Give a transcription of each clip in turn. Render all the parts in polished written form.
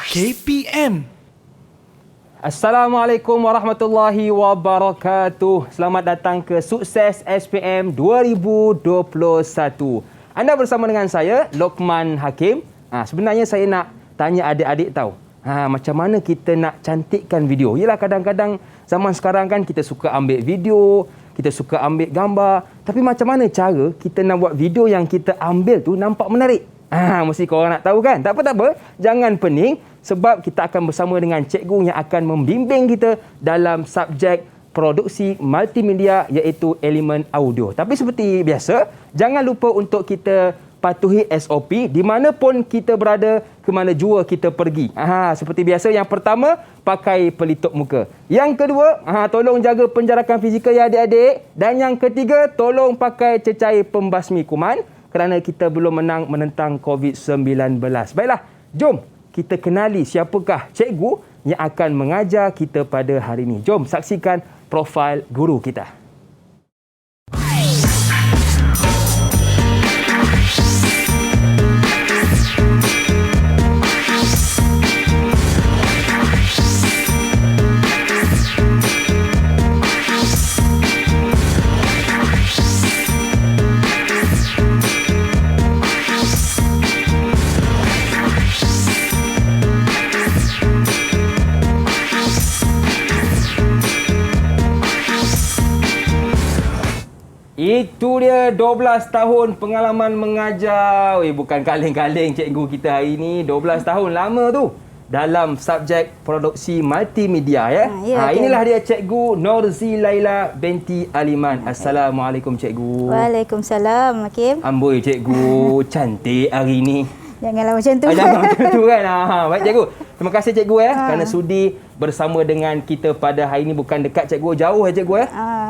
KPM. Assalamualaikum warahmatullahi wabarakatuh. Selamat datang ke Sukses SPM 2021. Anda bersama dengan saya, Lokman Hakim. Sebenarnya saya nak tanya adik-adik tahu. Macam mana kita nak cantikkan video? Yelah, kadang-kadang zaman sekarang kan kita suka ambil video, kita suka ambil gambar. Tapi macam mana cara kita nak buat video yang kita ambil tu nampak menarik? Mesti korang nak tahu kan? Tak apa. Jangan pening sebab kita akan bersama dengan cikgu yang akan membimbing kita dalam subjek produksi multimedia iaitu elemen audio. Tapi seperti biasa, jangan lupa untuk kita patuhi SOP di mana pun kita berada, ke mana jua kita pergi. Seperti biasa, yang pertama, pakai pelitup muka. Yang kedua, tolong jaga penjarakan fizikal ya adik-adik. Dan yang ketiga, tolong pakai cecair pembasmi kuman kerana kita belum menang menentang COVID-19. Baiklah, jom kita kenali siapakah cikgu yang akan mengajar kita pada hari ini. Jom saksikan profil guru kita. Itu dia 12 tahun pengalaman mengajar. Bukan kaleng-kaleng cikgu kita hari ini. 12 tahun lama tu dalam subjek produksi multimedia ya. Inilah dia cikgu Norzi Laila binti Aliman. Assalamualaikum cikgu. Waalaikumsalam Hakim. Amboi cikgu cantik hari ini. Janganlah macam tu. Jangan macam tu kan. Baik cikgu. Terima kasih cikgu kerana sudi bersama dengan kita pada hari ini. Bukan dekat cikgu, jauh cikgu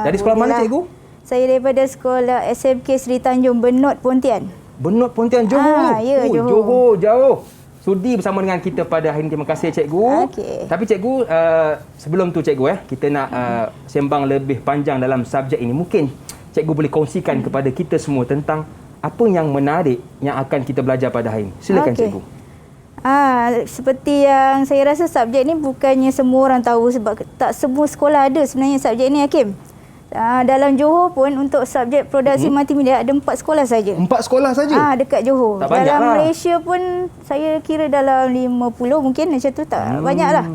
Dari sekolah mana cikgu? Saya daripada sekolah SMK Seri Tanjung Benut Pontian. Benut Pontian, Johor. Ya, Johor. Johor, jauh. Sudi bersama dengan kita pada hari ini. Terima kasih cikgu. Tapi cikgu, sebelum tu cikgu kita nak sembang lebih panjang dalam subjek ini. Mungkin cikgu boleh kongsikan kepada kita semua tentang apa yang menarik yang akan kita belajar pada hari ini. Silakan cikgu. Seperti yang saya rasa subjek ni bukannya semua orang tahu sebab tak semua sekolah ada sebenarnya subjek ni Hakim. Dalam Johor pun untuk subjek produksi multimedia ada 4 sekolah saja. 4 sekolah saja? Dekat Johor. Tak banyak dalam lah. Malaysia pun saya kira dalam 50 mungkin macam tu, tak banyak lah.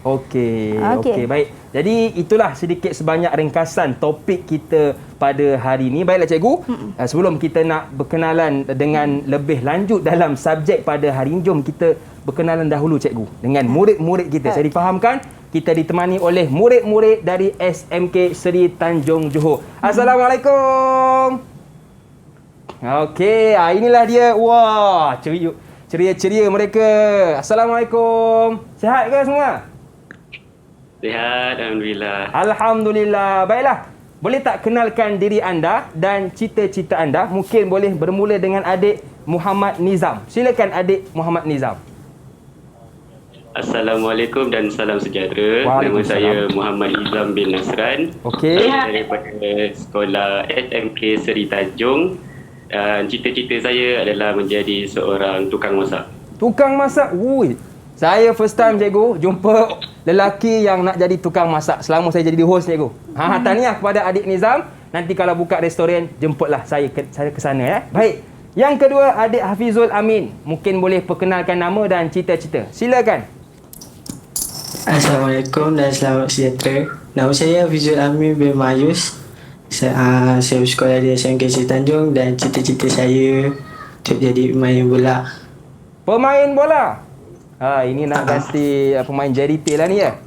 Okey, baik. Jadi itulah sedikit sebanyak ringkasan topik kita pada hari ini. Baiklah cikgu, sebelum kita nak berkenalan dengan lebih lanjut dalam subjek pada hari ini, jom kita berkenalan dahulu cikgu dengan murid-murid kita. Saya difahamkan kita ditemani oleh murid-murid dari SMK Seri Tanjung Johor. Assalamualaikum. Okey, inilah dia. Wah, ceria-ceria mereka. Assalamualaikum. Sihat ke semua? Sihat, Alhamdulillah. Alhamdulillah. Baiklah, boleh tak kenalkan diri anda dan cita-cita anda? Mungkin boleh bermula dengan adik Muhammad Nizam. Silakan adik Muhammad Nizam. Assalamualaikum dan salam sejahtera. Nama saya Muhammad Nizam bin Nasran. Saya daripada sekolah SMK Seri Tanjung. Cita-cita saya adalah menjadi seorang tukang masak. Tukang masak? Saya first time cikgu jumpa lelaki yang nak jadi tukang masak selama saya jadi host cikgu. Tahniah kepada adik Nizam. Nanti kalau buka restoran, jemputlah saya ke sana ya. Baik. Yang kedua, adik Hafizul Amin. Mungkin boleh perkenalkan nama dan cita-cita. Silakan. Assalamualaikum dan selamat sejahtera. Nama saya Hafizul Amin bin Mayus. Saya bersekolah di SMK Seri Tanjung dan cita-cita saya untuk jadi pemain bola. Pemain bola? Ini nak ganti pemain JDT lah ni ya.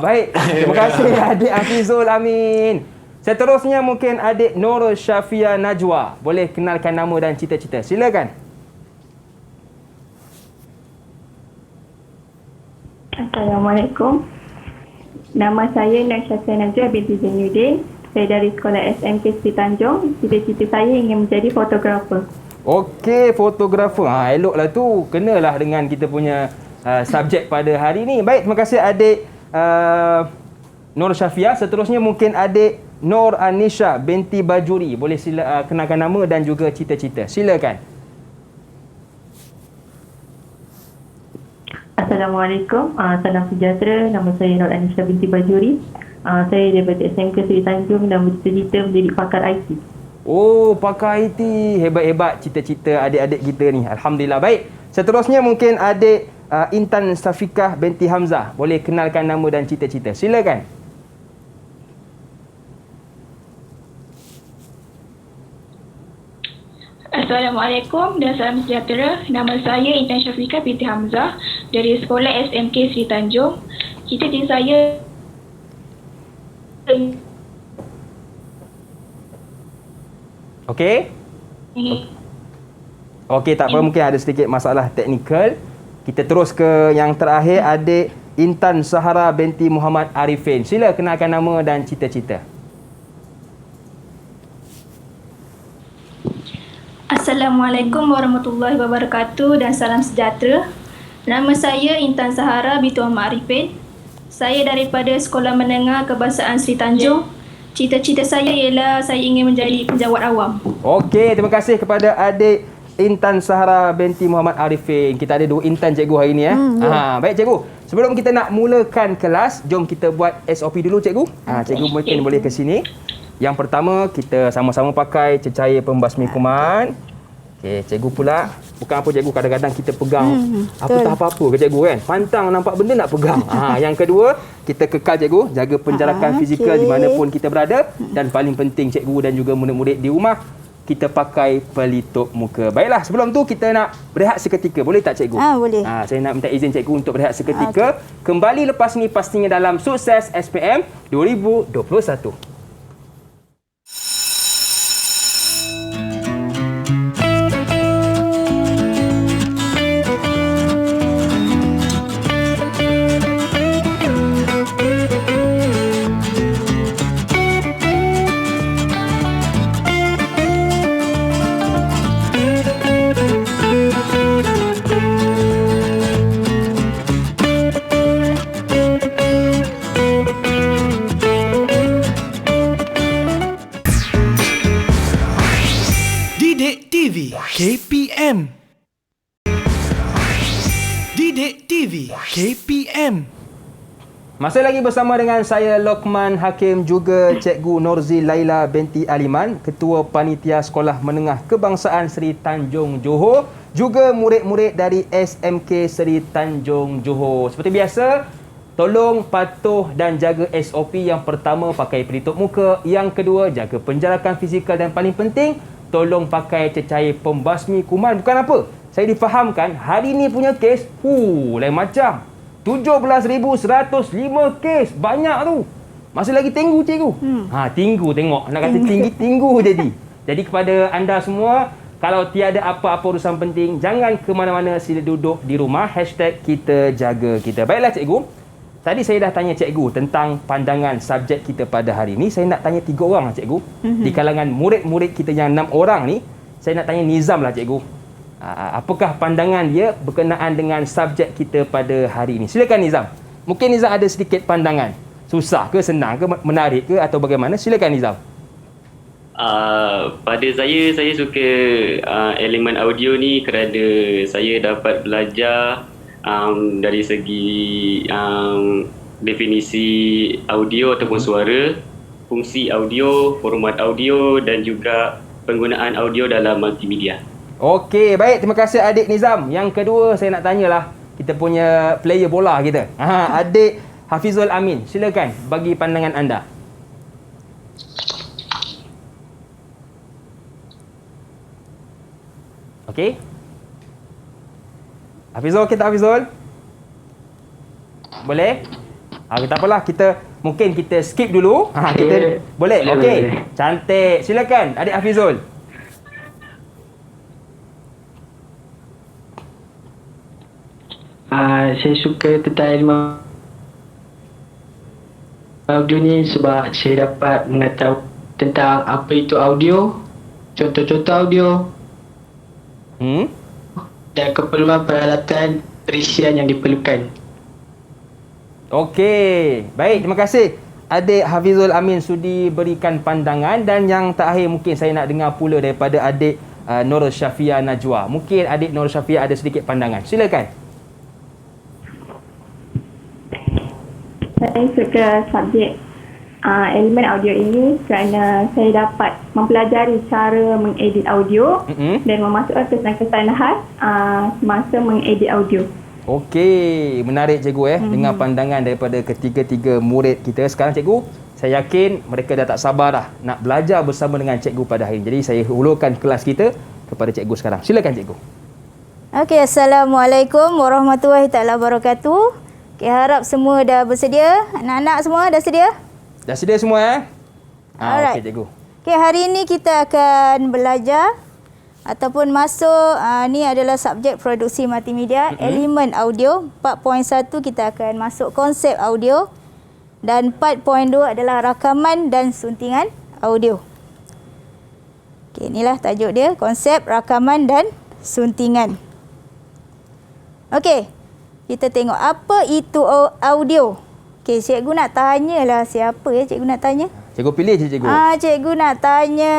Baik. Terima kasih adik Hafizul Amin. Seterusnya mungkin adik Nur Syafia Najwa. Boleh kenalkan nama dan cita-cita. Silakan. Assalamualaikum. Nama saya Nur Syafia Najwa binti Zainuddin. Saya dari sekolah SMK Seri Tanjung. Cita-cita saya ingin menjadi fotografer. Okey, fotografer. Eloklah tu. Kenalah dengan kita punya subjek pada hari ini. Baik, terima kasih adik Nur Syafia. Seterusnya mungkin adik Nur Anisha binti Bajuri. Boleh kenalkan nama dan juga cita-cita. Silakan. Assalamualaikum. Salam sejahtera. Nama saya Nur Anisha binti Bajuri. Saya daripada SMK Seri Tanjung dan bercita-cita menjadi pakar IT. Oh, pakar IT. Hebat-hebat cita-cita adik-adik kita ni. Alhamdulillah. Baik. Seterusnya mungkin adik Intan Safikah binti Hamzah. Boleh kenalkan nama dan cita-cita. Silakan. Assalamualaikum dan salam sejahtera. Nama saya Intan Syafiqah binti Hamzah dari Sekolah SMK Seri Tanjung. Cita-cita saya Okey? Okey, tak apa, mungkin ada sedikit masalah teknikal. Kita terus ke yang terakhir, adik Intan Sahara binti Muhammad Arifin. Sila kenalkan nama dan cita-cita. Assalamualaikum warahmatullahi wabarakatuh dan salam sejahtera. Nama saya Intan Sahara binti Muhammad Arifin. Saya daripada Sekolah Menengah Kebangsaan Seri Tanjung. Cita-cita saya ialah saya ingin menjadi penjawat awam. Okey, terima kasih kepada adik Intan Sahara binti Muhammad Arifin. Kita ada 2 Intan cikgu hari ni ya. Baik cikgu. Sebelum kita nak mulakan kelas, jom kita buat SOP dulu cikgu. Cikgu mungkin boleh ke sini. Yang pertama, kita sama-sama pakai cecair pembasmi kuman. Okey, cikgu pula, bukan apa cikgu, kadang-kadang kita pegang tak apa-apa ke cikgu kan. Pantang nampak benda nak pegang. Yang kedua, kita kekal cikgu, jaga penjarakan fizikal di mana pun kita berada. Dan paling penting cikgu dan juga murid-murid di rumah, kita pakai pelitup muka. Baiklah, sebelum tu kita nak berehat seketika. Boleh tak cikgu? Boleh. Saya nak minta izin cikgu untuk berehat seketika. Kembali lepas ni pastinya dalam Sukses SPM 2021. KPM. Didik TV KPM. Masih lagi bersama dengan saya Lokman Hakim, juga Cikgu Norzi Laila binti Aliman, Ketua Panitia Sekolah Menengah Kebangsaan Seri Tanjung Johor, juga murid-murid dari SMK Seri Tanjung Johor. Seperti biasa, tolong patuh dan jaga SOP. Yang pertama, pakai pelitup muka. Yang kedua, jaga penjarakan fizikal. Dan paling penting, tolong pakai cecair pembasmi kuman. Bukan apa, saya difahamkan hari ni punya kes, lain macam. 17,105 kes. Banyak tu. Masih lagi tinggu cikgu. Tinggu tengok. Nak kata tinggi, tinggu jadi. Jadi kepada anda semua, kalau tiada apa-apa urusan penting, jangan ke mana-mana, sila duduk di rumah. #kita jaga kita. Baiklah cikgu. Tadi saya dah tanya cikgu tentang pandangan subjek kita pada hari ini. Saya nak tanya 3 orang lah cikgu. Di kalangan murid-murid kita yang 6 orang ni, saya nak tanya Nizam lah cikgu. Apakah pandangan dia berkenaan dengan subjek kita pada hari ini? Silakan Nizam. Mungkin Nizam ada sedikit pandangan. Susah ke, senang ke, menarik ke atau bagaimana? Silakan Nizam. Pada saya suka elemen audio ni kerana saya dapat belajar dari segi definisi audio ataupun suara, fungsi audio, format audio dan juga penggunaan audio dalam multimedia. Okey, baik. Terima kasih adik Nizam. Yang kedua saya nak tanyalah kita punya player bola kita. Adik Hafizul Amin. Silakan bagi pandangan anda. Okey. Hafizul, okey tak Hafizul? Boleh? Tak apalah, mungkin kita skip dulu. Kita boleh? Okey. Cantik. Silakan adik Hafizul. Saya suka tentang ilmu audio ni sebab saya dapat mengetahui tentang apa itu audio, contoh-contoh audio, dan keperluan peralatan perisian yang diperlukan. Okey, baik, terima kasih adik Hafizul Amin sudi berikan pandangan. Dan yang terakhir mungkin saya nak dengar pula daripada adik Nur Syafia Najwa. Mungkin adik Nur Syafia ada sedikit pandangan. Silakan. Saya suka subjek elemen audio ini kerana saya dapat mempelajari cara mengedit audio dan memasukkan kesan-kesan khas semasa mengedit audio. Okey, menarik cikgu dengan pandangan daripada ketiga-tiga murid kita. Sekarang cikgu, saya yakin mereka dah tak sabar dah nak belajar bersama dengan cikgu pada hari ini. Jadi saya ulurkan kelas kita kepada cikgu sekarang. Silakan cikgu. Okey, Assalamualaikum warahmatullahi taala wabarakatuh. Okay, harap semua dah bersedia. Anak-anak semua dah sedia? Dah sedia semua Alright. Okey cikgu. Okey, hari ini kita akan belajar ataupun masuk ni adalah subjek produksi multimedia, elemen audio. 4.1 kita akan masuk konsep audio dan 4.2 adalah rakaman dan suntingan audio. Okey, inilah tajuk dia, konsep rakaman dan suntingan. Okey, kita tengok apa itu audio. Okey, cikgu nak tanyalah siapa cikgu nak tanya? Cikgu pilih je cikgu. Cikgu nak tanya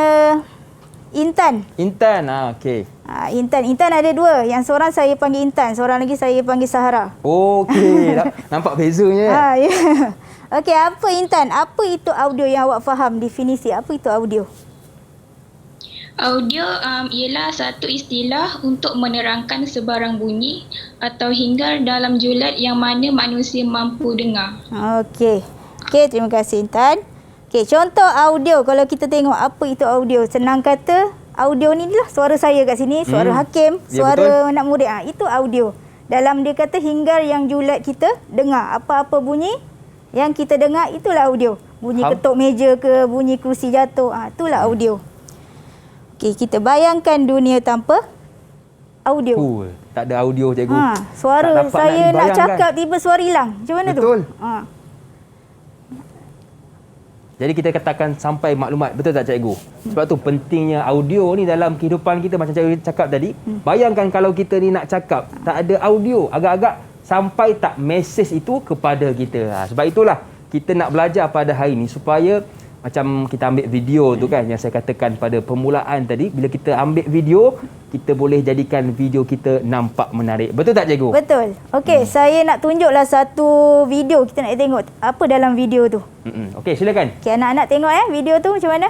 Intan. Intan, okey. Intan. Intan ada dua. Yang seorang saya panggil Intan, seorang lagi saya panggil Sahara. Okey, nampak bezanya. Ya. Okey, apa Intan? Apa itu audio yang awak faham definisi? Apa itu audio? Audio ialah satu istilah untuk menerangkan sebarang bunyi atau hingar dalam julat yang mana manusia mampu dengar. Okey. Okey, terima kasih Intan. Okey, contoh audio kalau kita tengok apa itu audio. Senang kata, audio ni lah suara saya kat sini, suara Hakim, suara anak murid. Itu audio. Dalam dia kata hingar yang julat kita dengar. Apa-apa bunyi yang kita dengar itulah audio. Bunyi ketuk meja ke, bunyi kerusi jatuh, itulah audio. Okey, kita bayangkan dunia tanpa audio. Tak ada audio cikgu. Suara saya nak cakap tiba suara hilang. Macam mana tu? Betul. Jadi kita katakan sampai maklumat, betul tak cikgu? Sebab tu pentingnya audio ni dalam kehidupan kita macam cikgu cakap tadi. Bayangkan kalau kita ni nak cakap, tak ada audio, agak-agak sampai tak mesej itu kepada kita. Sebab itulah kita nak belajar pada hari ni supaya macam kita ambil video tu kan yang saya katakan pada permulaan tadi, bila kita ambil video, kita boleh jadikan video kita nampak menarik. Betul tak cikgu? Betul. Okey, saya nak tunjuklah satu video, kita nak tengok apa dalam video tu. Okey, silakan. Okey, anak-anak tengok video tu macam mana?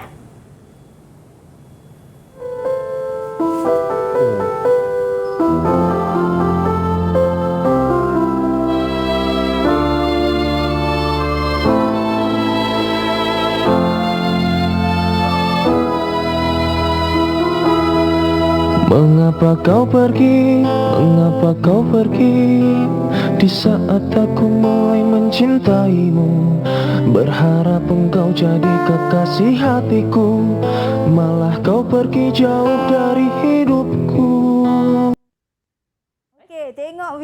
Mengapa kau pergi? Mengapa kau pergi? Di saat aku mulai mencintaimu, berharap engkau jadi kekasih hatiku, malah kau pergi jauh dari hidupku. Okey, tengok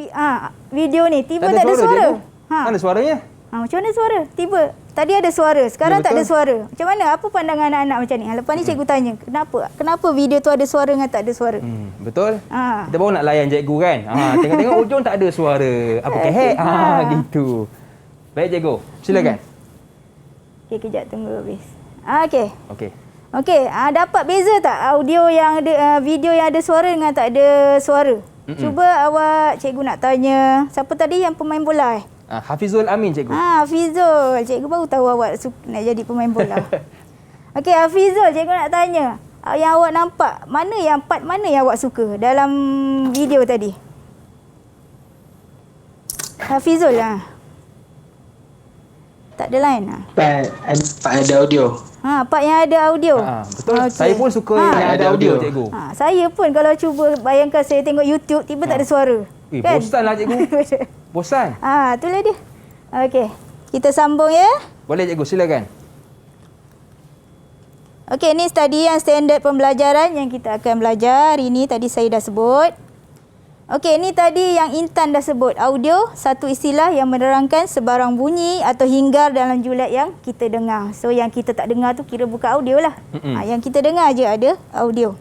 video ni. Tiba tak ada suara. Mana suaranya? Macam mana suara? Tiba. Tadi ada suara, sekarang tak ada suara. Macam mana? Apa pandangan anak-anak macam ni? Lepas ni cikgu tanya, kenapa video tu ada suara dengan tak ada suara? Betul. Kita baru nak layan cikgu kan. Tengok-tengok ujung tak ada suara. Apa kehek? Gitu. Baik cikgu, silakan. Okey, kejap tunggu habis. Okey. Dapat beza tak audio yang ada video yang ada suara dengan tak ada suara? Cuba awak, cikgu nak tanya, siapa tadi yang pemain bola Hafizul Amin cikgu. Hafizul. Cikgu baru tahu awak nak jadi pemain bola. Okey, Hafizul, cikgu nak tanya. Yang awak nampak, part mana yang awak suka dalam video tadi? Hafizul tak ada lain Part ada audio. Part yang ada audio. Betul. Okay. Saya pun suka yang ada audio cikgu. Saya pun kalau cuba bayangkan saya tengok YouTube tiba tak ada suara. Kan? Bosanlah cikgu. Bosan. Itulah dia. Okey. Kita sambung ya. Boleh cikgu, silakan. Okey, ni tadi yang standard pembelajaran yang kita akan belajar hari ni, tadi saya dah sebut. Okey, ni tadi yang Intan dah sebut. Audio, satu istilah yang menerangkan sebarang bunyi atau hingar dalam julat yang kita dengar. So, yang kita tak dengar tu kira bukan audio lah. Yang kita dengar je ada audio.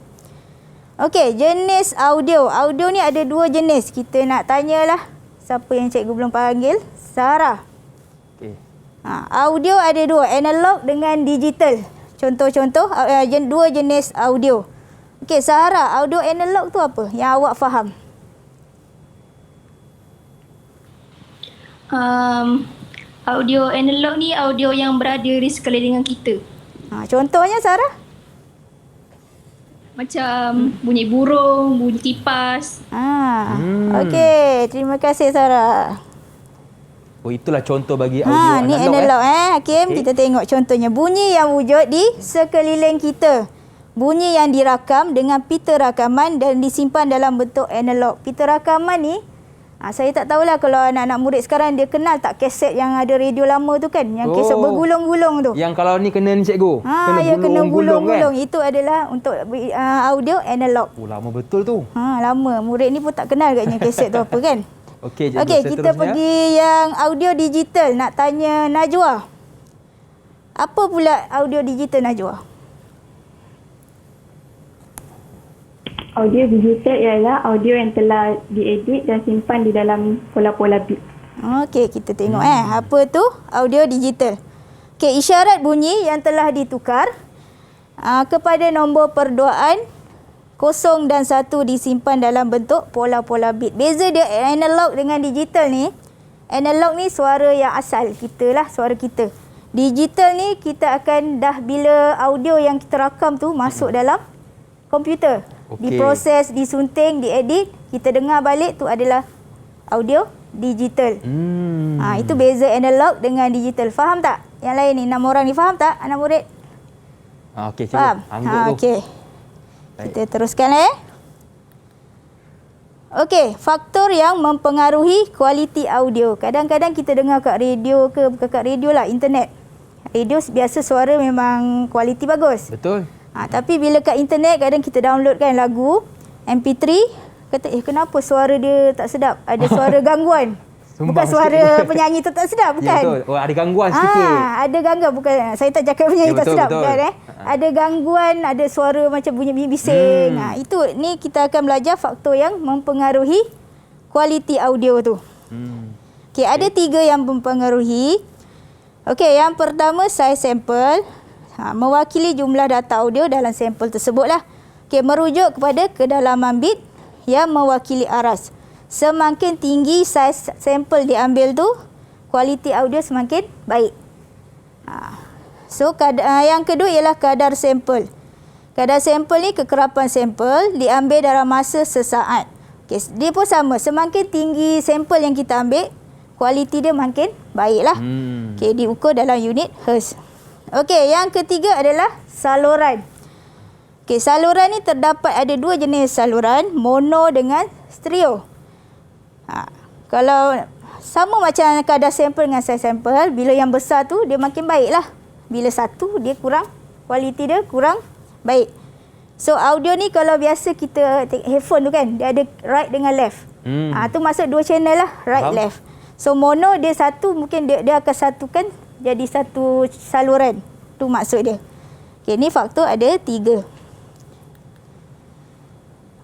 Okey, jenis audio. Audio ni ada dua jenis. Kita nak tanyalah siapa yang cikgu belum panggil. Sarah. Okey. Audio ada dua, analog dengan digital. Contoh-contoh dua jenis audio. Okey, Sarah, audio analog tu apa yang awak faham? Audio analog ni audio yang berada di sekeliling kita. Contohnya Sarah? Macam bunyi burung, bunyi kipas. Okey, terima kasih Sarah. Oh, itulah contoh bagi audio ni analog Hakim. Kita tengok contohnya. Bunyi yang wujud di sekeliling kita. Bunyi yang dirakam dengan pita rakaman dan disimpan dalam bentuk analog. Pita rakaman ni, saya tak tahulah kalau anak-anak murid sekarang dia kenal tak kaset yang ada radio lama tu kan. Yang kaset bergulung-gulung tu. Yang kalau ni kena ni cikgu. Kena gulung-gulung. Itu adalah untuk audio analog. Lama betul tu. Lama. Murid ni pun tak kenal agaknya kaset tu apa kan. Okey, kita pergi yang audio digital. Nak tanya Najwa. Apa pula audio digital Najwa? Audio digital ialah audio yang telah diedit dan simpan di dalam pola-pola bit. Okey, kita tengok apa tu audio digital. Okey, isyarat bunyi yang telah ditukar kepada nombor perduaan 0 dan 1 disimpan dalam bentuk pola-pola bit. Beza dia analog dengan digital ni. Analog ni suara yang asal kita lah, suara kita. Digital ni kita akan bila audio yang kita rakam tu masuk dalam komputer. Diproses, disunting, diedit, kita dengar balik tu adalah audio digital. Itu beza analog dengan digital. Faham tak? Yang lain ni 6 orang ni faham tak anak murid? Okey, faham. Okey. Kita teruskan Okey, faktor yang mempengaruhi kualiti audio. Kadang-kadang kita dengar kat radio ke, bukan kat radio lah, internet. Radio biasa suara memang kualiti bagus. Betul. Tapi bila kat internet kadang kita download kan lagu MP3, kata kenapa suara dia tak sedap? Ada suara gangguan. Bukan suara penyanyi tu tak sedap, bukan? Ya, betul. Ada gangguan sikit. Ada gangguan, bukan. Saya tak cakap penyanyi tak sedap, bukan Ada gangguan, ada suara macam bunyi bising. Itu ni kita akan belajar faktor yang mempengaruhi kualiti audio tu. Okey, ada 3 yang mempengaruhi. Okey, yang pertama size sampel. Mewakili jumlah data audio dalam sampel tersebutlah. Okey, merujuk kepada kedalaman bit yang mewakili aras. Semakin tinggi saiz sampel diambil tu, kualiti audio semakin baik. So, yang kedua ialah kadar sampel. Kadar sampel ni kekerapan sampel diambil dalam masa sesaat. Okay, dia pun sama. Semakin tinggi sampel yang kita ambil, kualiti dia makin baiklah. Okay, diukur dalam unit Hertz. Okey, yang ketiga adalah saluran. Okey, saluran ni terdapat ada 2 jenis saluran, mono dengan stereo. Kalau sama macam kadar sampel dengan size sampel, bila yang besar tu dia makin baiklah. Bila satu dia kurang, kualiti dia kurang baik. So audio ni kalau biasa kita headphone tu kan, dia ada right dengan left. Tu masuk 2 channel lah, right left. So mono dia satu, mungkin dia akan satukan jadi satu saluran. Tu maksud dia. Okey, ni faktor ada 3.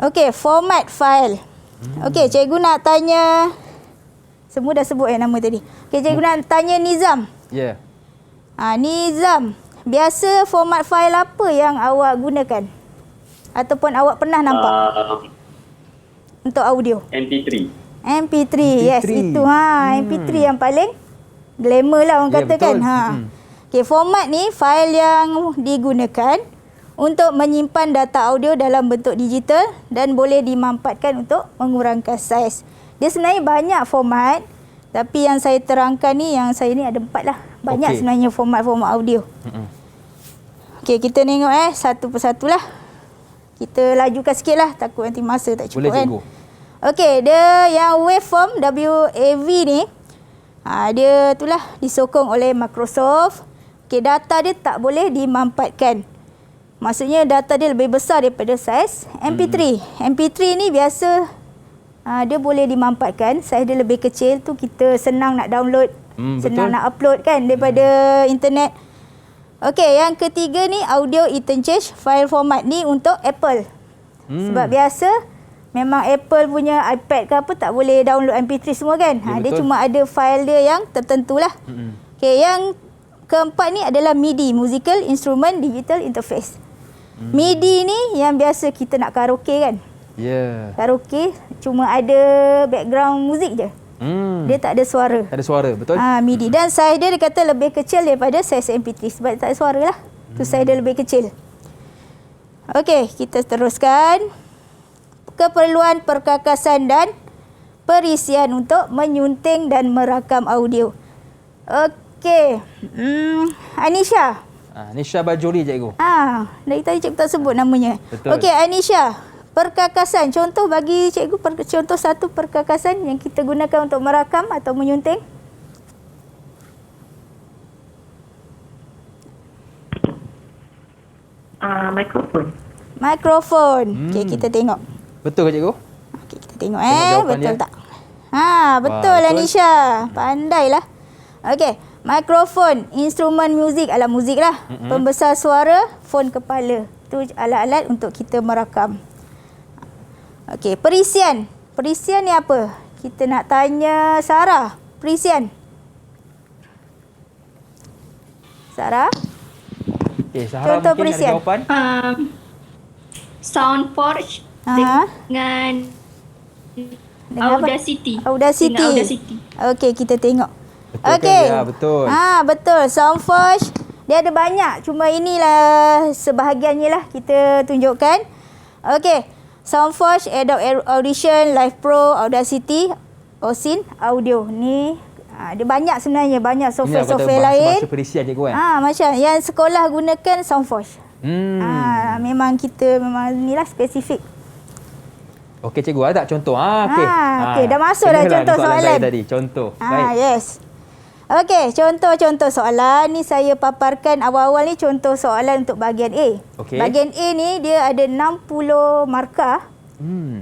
Okey, format file. Okey, cikgu nak tanya, semua dah sebut nama tadi. Okey, cikgu nak tanya Nizam. Ya. Nizam, biasa format file apa yang awak gunakan? Ataupun awak pernah nampak? Untuk audio. MP3. MP3, yes, itu MP3 yang paling glamour lah orang katakan. Okey, format ni file yang digunakan untuk menyimpan data audio dalam bentuk digital dan boleh dimanfaatkan untuk mengurangkan saiz. Dia sebenarnya banyak format, tapi yang saya terangkan ni, yang saya ni ada 4 lah. Banyak sebenarnya format-format audio. Okey, kita tengok satu persatu lah. Kita lajukan sikit lah, takut nanti masa tak cukup. Boleh, cikgu. Okey, dia yang waveform WAV ni, dia itulah disokong oleh Microsoft. Okey, data dia tak boleh dimanfaatkan. Maksudnya data dia lebih besar daripada saiz MP3. MP3 ni biasa dia boleh dimanfaatkan. Saiz dia lebih kecil tu, kita senang nak download, senang nak upload kan daripada internet. Okey, yang ketiga ni audio interchange file format ni untuk Apple. Sebab biasa memang Apple punya iPad ke apa tak boleh download MP3 semua kan. Dia cuma ada file dia yang tertentulah. Okey, yang keempat ni adalah MIDI, Musical Instrument Digital Interface. MIDI ni yang biasa kita nak karaoke kan. Karaoke cuma ada background muzik je. Dia tak ada suara. Tak ada suara, betul? MIDI. Dan saiz dia kata lebih kecil daripada saiz MP3 sebab tak ada suara lah. Tu saiz dia lebih kecil. Okey, kita teruskan. Keperluan perkakasan dan perisian untuk menyunting dan merakam audio. Okey. Anisha. Nisha Bajuri, cikgu. Dari tadi cikgu tak sebut namanya. Betul. Okey, Anisha. Perkakasan. Contoh bagi cikgu, contoh satu perkakasan yang kita gunakan untuk merakam atau menyunting. Mikrofon. Okey, kita tengok. Betul ke cikgu? Okey, kita tengok jawapan betul dia. tak? Betul Anisha. Pandailah. Okey, mikrofon, instrumen muzik, alat muzik lah. Pembesar suara, fon kepala. Itu alat-alat untuk kita merakam. Okey, perisian. Perisian ni apa? Kita nak tanya Sarah. Perisian. Sarah? Sarah Contoh mungkin perisian. ada jawapan. Soundforge dengan Audacity. Audacity. Dengan Audacity. Okey, kita tengok. Betul Okey. kan? Ya, betul. Betul. Soundforge. Dia ada banyak. Cuma inilah sebahagiannya lah kita tunjukkan. Okey. Soundforge, Adobe Audition, Live Pro, Audacity, Ausin, Audio. Ni dia banyak sebenarnya. Banyak software-software lain. Bahasa perisian cikgu kan? Macam yang sekolah gunakan Soundforge. Memang kita inilah spesifik. Okey cikgu, ada tak contoh? Okey. Okey, dah masuk dah contoh soalan. Tadi. Contoh. Baik. Yes. Okey, contoh-contoh soalan ni saya paparkan awal-awal ni contoh soalan untuk bahagian A. Okey. Bahagian A ni dia ada 60 markah.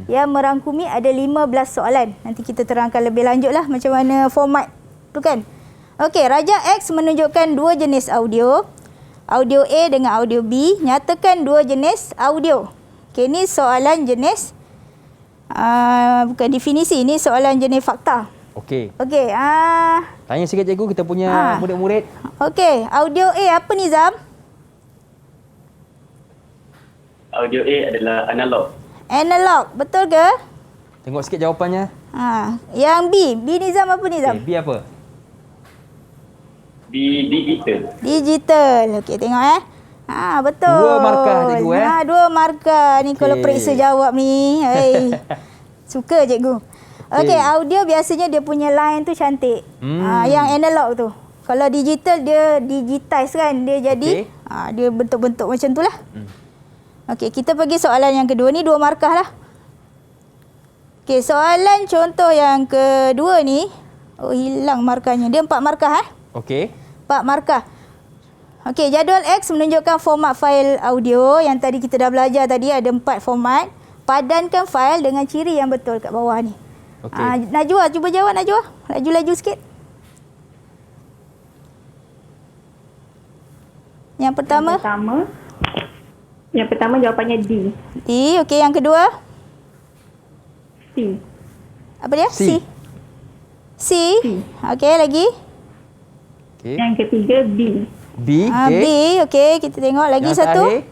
Yang merangkumi ada 15 soalan. Nanti kita terangkan lebih lanjut lah macam mana format tu kan. Okey, Raja X menunjukkan dua jenis audio. Audio A dengan audio B. Nyatakan dua jenis audio. Okey, ni soalan jenis bukan definisi, ni soalan jenis fakta. Okey. Okey, tanya sikit cikgu, kita punya murid-murid. Okey, audio A apa ni Zam? Audio A adalah analog. Analog, betul ke? Tengok sikit jawapannya. Yang B ni Zam apa ni Zam? Okay, B apa? B digital. Digital. Okey, tengok betul. Dua markah cikgu dua markah ni kalau periksa jawab ni. Suka cikgu. Okey, audio biasanya dia punya line tu cantik. Yang analog tu. Kalau digital dia digitize kan, dia jadi dia bentuk-bentuk macam tu lah. Okey, kita pergi soalan yang kedua ni, dua markah lah. Okey, soalan contoh yang kedua ni, hilang markahnya. Dia 4 markah Okey. 4 markah. Okey, jadual X menunjukkan format fail audio yang tadi kita dah belajar tadi, ada 4 format. Padankan fail dengan ciri yang betul kat bawah ni. Okey. Najwa, cuba jawab Najwa. Laju-laju sikit. Yang pertama jawapannya D. D. Okey, yang kedua? C. Apa dia? C. C. Okey, lagi? Okay. Yang ketiga B. B. B. Okey, kita tengok lagi yang satu. Terakhir.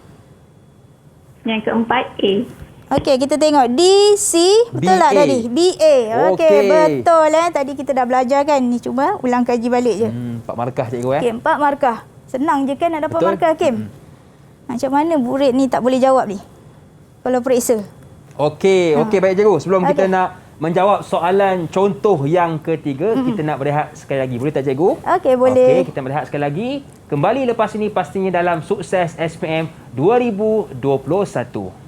Yang keempat A. Okey, kita tengok D, C. Betul tak BA. tadi? BA. Okey, Okey. betul Tadi kita dah belajar kan. Ni cuba ulang kaji balik je. 4 markah cikgu Okey, 4 markah. Senang je kan nak dapat Betul. markah, Hakim? Macam mana murid ni tak boleh jawab ni? Kalau periksa. Okey, baik cikgu. Sebelum kita Okey. nak menjawab soalan contoh yang ketiga, kita nak berehat sekali lagi. Boleh tak cikgu? Okey, boleh. Okey, kita berehat sekali lagi. Kembali lepas ini pastinya dalam Sukses SPM 2021.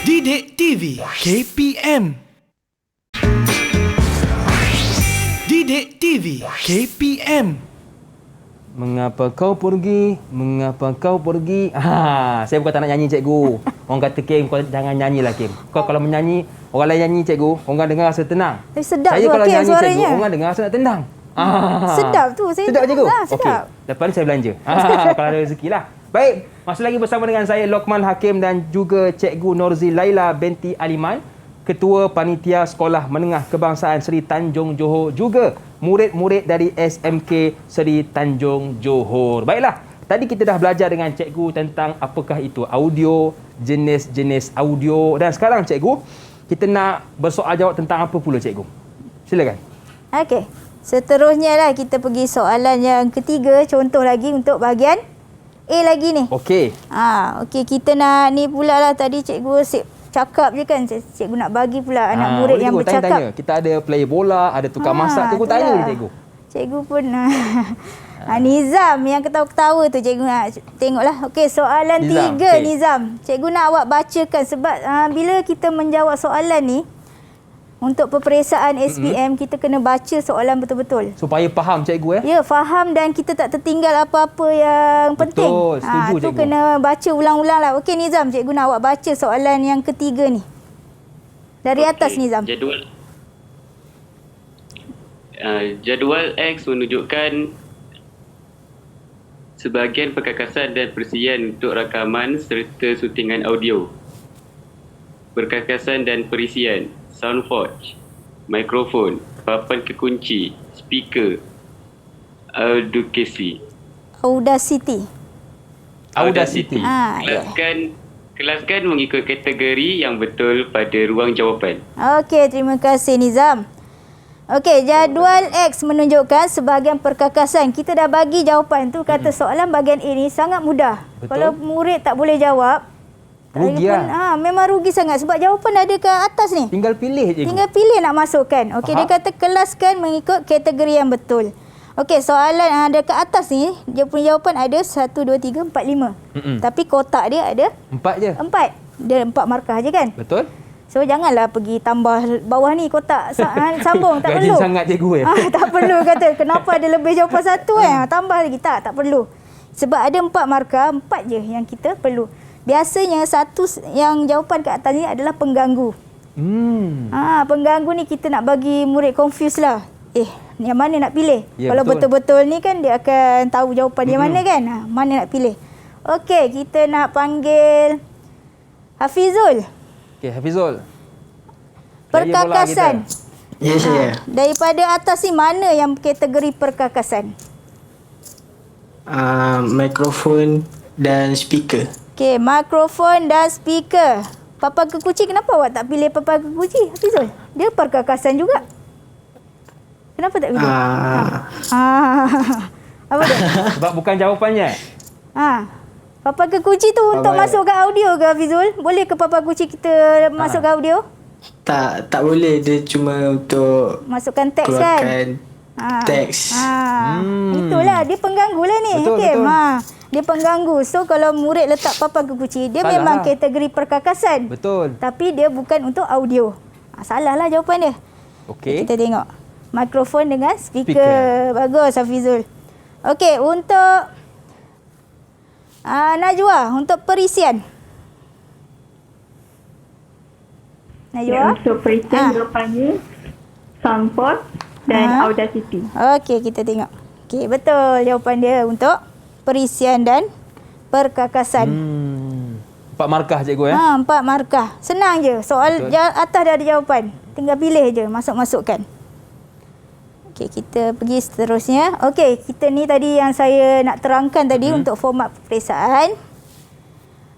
Didik TV KPM. Didik TV KPM. Mengapa kau pergi? Mengapa kau pergi? Saya bukan tak nak nyanyi cikgu. Orang kata Kim, kau jangan nyanyilah Kim. Kau kalau menyanyi, orang lain nyanyi cikgu, orang dengar rasa tenang. Tapi sedap saya tu kalau Kim nyanyi suaranya. cikgu, orang dengar rasa nak tendang. Sedap tu. Sedap cikgu? Sedap. Okey. Lepas ni saya belanja. Kalau ada rezeki lah. Baik, masih lagi bersama dengan saya Lokman Hakim dan juga Cikgu Norzi Laila binti Aliman, Ketua Panitia Sekolah Menengah Kebangsaan Seri Tanjung Johor, juga murid-murid dari SMK Seri Tanjung Johor. Baiklah, tadi kita dah belajar dengan cikgu tentang apakah itu audio, jenis-jenis audio, dan sekarang cikgu, kita nak bersoal jawab tentang apa pula cikgu? Silakan. Okey. Seterusnya lah kita pergi soalan yang ketiga, contoh lagi untuk bahagian A lagi ni. Okey. Okey, kita nak ni pula lah, tadi cikgu cakap je kan, cikgu nak bagi pula anak murid yang cikgu, bercakap. tanya. Kita ada play bola, ada tukar masak, cikgu tanya je cikgu. Cikgu pun Nizam yang ketawa-ketawa tu cikgu nak tengoklah. Okey, soalan Nizam, 3 Nizam. Cikgu nak awak bacakan sebab bila kita menjawab soalan ni untuk peperiksaan SPM, kita kena baca soalan betul-betul. Supaya faham cikgu Ya, faham dan kita tak tertinggal apa-apa yang penting. Betul, setuju tu cikgu. kena baca ulang-ulang lah. Okey Nizam, cikgu nak awak baca soalan yang ketiga ni. Dari atas Nizam. Jadual X menunjukkan sebahagian perkakasan dan persediaan untuk rakaman serta syutingan audio. Perkakasan dan perisian, soundforge, mikrofon, papan kekunci, speaker, Audacity. Kelaskan mengikut kategori yang betul pada ruang jawapan. Okey, terima kasih Nizam. Okey, jadual X menunjukkan sebahagian perkakasan. Kita dah bagi jawapan tu, kata soalan bahagian A ni sangat mudah. Betul. Kalau murid tak boleh jawab, rugi lah. Memang rugi sangat sebab jawapan ada ke atas ni. Tinggal pilih je. Tinggal pilih nak masukkan. Okey, dia kata kelaskan mengikut kategori yang betul. Okey, soalan yang ada ke atas ni, dia punya jawapan ada 1, 2, 3, 4, 5. Tapi kotak dia ada 4 je. 4. Dia 4 markah je kan? Betul. So janganlah pergi tambah bawah ni kotak sambung, tak perlu. Gaji sangat cikgu Tak perlu kata. Kenapa ada lebih jawapan 1 tambah lagi. Tak perlu. Sebab ada 4 markah, 4 je yang kita perlu. Biasanya satu yang jawapan kat atas ni adalah pengganggu. Pengganggu ni kita nak bagi murid confuse lah. Yang mana nak pilih? Ya, kalau betul-betul ni kan dia akan tahu jawapan yang mana kan? Mana nak pilih? Okey, kita nak panggil Hafizul. Okey, Hafizul. Perkakasan. Ya, saya. Daripada atas ni mana yang kategori perkakasan? Mikrofon dan speaker. Okey, mikrofon dan speaker. Papan kekunci, kenapa awak tak pilih papan kekunci, Hafizul? Dia perkakasan juga. Kenapa tak pilih? Apa dia? Sebab bukan jawapannya. Papan kekunci tu untuk masuk ke audio ke, Hafizul? Boleh ke papan kunci kita masuk ke audio? Tak boleh. Dia cuma untuk masukkan teks keluarkan kan? teks. Itulah, dia pengganggu lah ni. Betul. Dia pengganggu. So kalau murid letak papan kekunci, dia salah memang lah. kategori perkakasan. Betul. Tapi dia bukan untuk audio. Salah lah jawapan dia. Okey. Kita tengok. Mikrofon dengan speaker. Bagus Hafizul. Okey, untuk Najwa, untuk perisian. Najwa? Untuk perisian jawapannya soundforge dan Audacity. Okey, kita tengok. Okey, betul jawapan dia untuk perisian dan perkakasan. 4 markah cikgu 4 markah. Senang je. Soal atas dah ada jawapan. Tinggal pilih je, masuk-masukkan. Okey, kita pergi seterusnya. Okey, kita ni tadi yang saya nak terangkan tadi untuk format peperiksaan.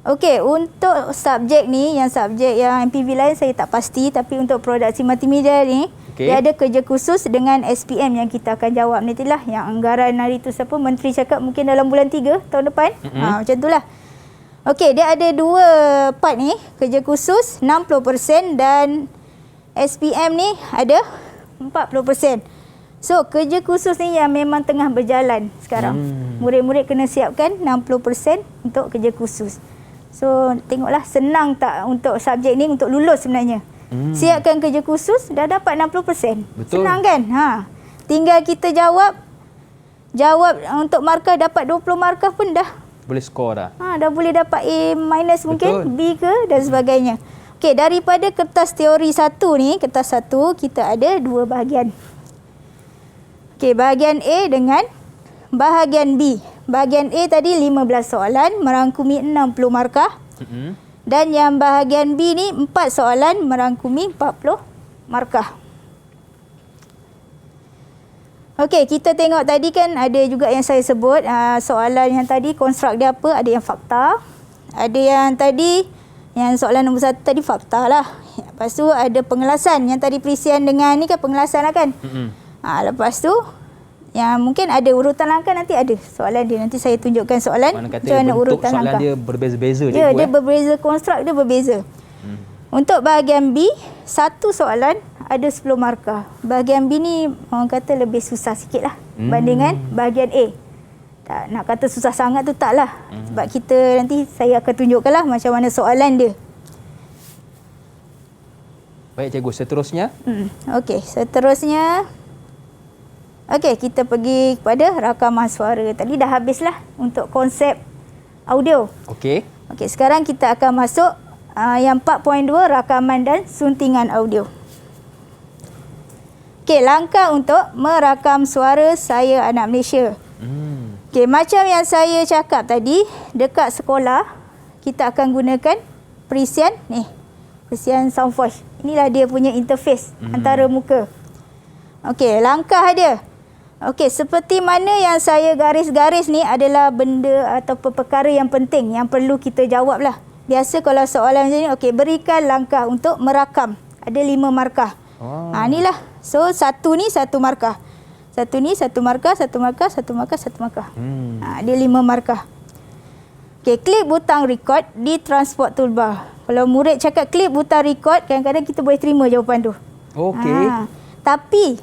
Okey, untuk subjek ni, subjek yang MPV lain saya tak pasti, tapi untuk produksi multimedia ni, dia ada kerja khusus dengan SPM yang kita akan jawab nantilah. Yang anggaran hari tu siapa? Menteri cakap mungkin dalam bulan 3 tahun depan. Macam itulah. Okey, dia ada 2 part ni, kerja khusus 60% dan SPM ni ada 40%. So, kerja khusus ni yang memang tengah berjalan sekarang. Murid-murid kena siapkan 60% untuk kerja khusus. So, tengoklah senang tak untuk subjek ni untuk lulus sebenarnya. Siapkan kerja khusus, dah dapat 60%. Betul. Senang kan? Tinggal kita jawab jawab untuk markah dapat 20 markah pun dah. Boleh skor dah. Dah boleh dapat A minus mungkin, Betul. B ke dan sebagainya. Okey, daripada kertas teori 1 ni, kertas 1 kita ada 2 bahagian. Okey, bahagian A dengan bahagian B. Bahagian A tadi 15 soalan merangkumi 60 markah. Dan yang bahagian B ni 4 soalan merangkumi 40 markah. Okey, kita tengok tadi kan ada juga yang saya sebut soalan yang tadi konstruk dia apa, ada yang fakta. Ada yang tadi, yang soalan nombor 1 tadi fakta lah. Lepas tu ada pengelasan, yang tadi perisian dengan ni kan pengelasan lah kan. Lepas tu yang mungkin ada urutan langkah, nanti ada soalan dia. Nanti saya tunjukkan soalan macam mana urutan soalan langkah. Dia berbeza-beza. Ya, dia berbeza, konstruk dia berbeza. Untuk bahagian B, satu soalan ada 10 markah. Bahagian B ni orang kata lebih susah sikit lah bandingan bahagian A. Tak nak kata susah sangat tu tak lah. Sebab kita nanti saya akan tunjukkan lah macam mana soalan dia. Baik cikgu, seterusnya. Okey, seterusnya. Okey, kita pergi kepada rakaman suara. Tadi dah habislah untuk konsep audio. Okey. Okey, sekarang kita akan masuk yang 4.2 rakaman dan suntingan audio. Okey, langkah untuk merakam suara saya anak Malaysia. Okey, macam yang saya cakap tadi, dekat sekolah kita akan gunakan perisian ni. Perisian sound voice. Inilah dia punya interface antara muka. Okey, langkah dia. Okey, seperti mana yang saya garis-garis ni adalah benda atau perkara yang penting yang perlu kita jawab lah. Biasa kalau soalan macam ni, okey, berikan langkah untuk merakam. Ada 5 markah. Inilah. So, satu ni 1 markah. Satu ni 1 markah, 1 markah, 1 markah, 1 markah. Dia 5 markah. Okey, klik butang record di transport toolbar. Kalau murid cakap klik butang record, kadang-kadang kita boleh terima jawapan tu. Okey. Tapi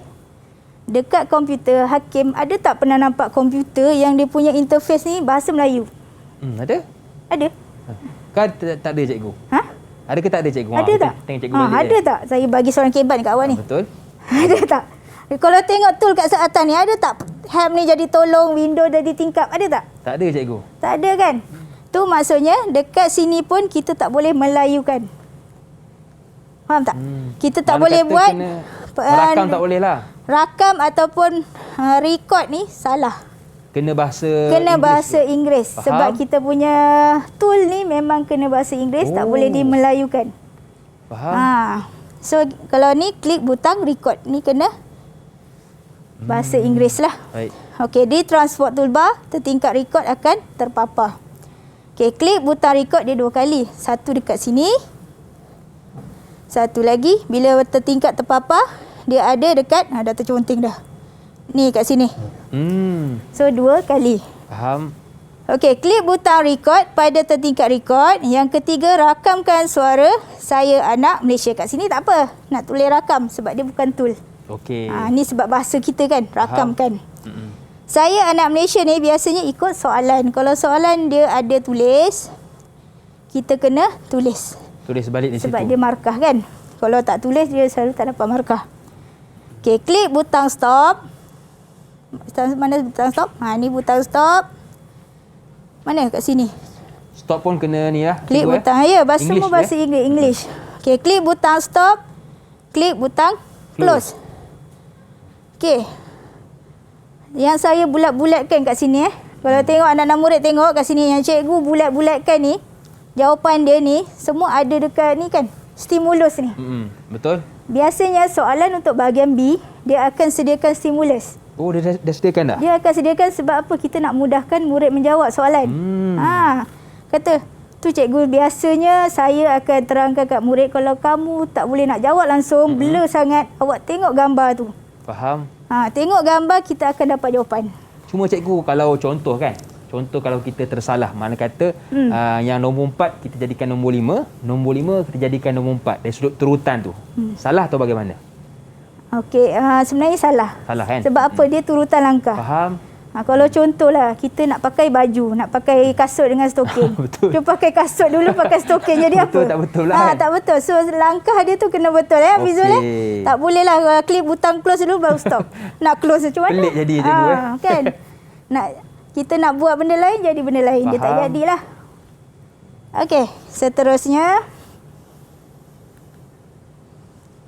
dekat komputer Hakim, ada tak pernah nampak komputer yang dia punya interface ni bahasa Melayu? Ada? Ada. Kan tak ada cikgu? Ada ke tak ada cikgu? Ada tak? Tengok cikgu balik ada tak? Saya bagi seorang kebat kat awak ni. Betul. Ada tak? Kalau tengok tool kat atas ni, ada tak help ni jadi tolong, window jadi tingkap? Ada tak? Tak ada cikgu. Tak ada kan? Tu maksudnya dekat sini pun kita tak boleh melayukan. Faham tak? Kita tak boleh buat merakam tak boleh lah. Rakam ataupun record ni salah. Kena bahasa Inggeris. Faham? Sebab kita punya tool ni memang kena bahasa Inggeris, tak boleh dimelayukan. Faham. So kalau ni klik butang record, ni kena bahasa Inggeris lah. Baik. Okey, di transport toolbar tertingkat record akan terpapar. Okey, klik butang record dia 2 kali. Satu dekat sini. Satu lagi bila tertingkat terpapar, dia ada dekat dah terconteng dah. Ni kat sini. So 2 kali. Faham. Okey, klik butang record pada tertingkat record. Yang ketiga, rakamkan suara saya anak Malaysia. Kat sini tak apa, nak tulis rakam sebab dia bukan tool. Okey. Ni sebab bahasa kita kan, rakamkan. Saya anak Malaysia ni biasanya ikut soalan. Kalau soalan dia ada tulis, kita kena tulis. Tulis balik di situ. Sebab dia markah kan. Kalau tak tulis, dia selalu tak dapat markah. Okey, klik butang stop. Mana butang stop? Ni butang stop. Mana kat sini? Stop pun kena ni lah. Klik butang. Ya, bahasa semua bahasa English. Okey, klik butang stop. Klik butang close. Okey. Yang saya bulat-bulatkan kat sini Kalau tengok anak-anak murid tengok kat sini yang cikgu bulat-bulatkan ni, jawapan dia ni semua ada dekat ni kan, stimulus ni. Betul. Biasanya soalan untuk bahagian B, dia akan sediakan stimulus. Oh, dia dah sediakan dah? Dia akan sediakan sebab apa? Kita nak mudahkan murid menjawab soalan. Kata, tu cikgu biasanya saya akan terangkan kat murid, kalau kamu tak boleh nak jawab langsung, blur sangat, awak tengok gambar tu. Faham. Tengok gambar, kita akan dapat jawapan. Cuma cikgu kalau contoh kan, contoh kalau kita tersalah, mana kata yang nombor 4 kita jadikan nombor 5, nombor 5 kita jadikan nombor 4 dari sudut turutan tu. Salah atau bagaimana? Okey, sebenarnya salah. Salah kan? Sebab apa? Dia turutan langkah. Faham. Kalau contohlah kita nak pakai baju, nak pakai kasut dengan stoking. Betul. Dia pakai kasut dulu, pakai stoking, jadi betul, apa? Tak betul lah. Tak betul. So langkah dia tu kena betul Visual Tak boleh lah klik butang close dulu baru stop. Nak close macam mana? Pelik jadi cikgu Kan? kita nak buat benda lain, jadi benda lain. Dia tak jadilah. Okey, seterusnya.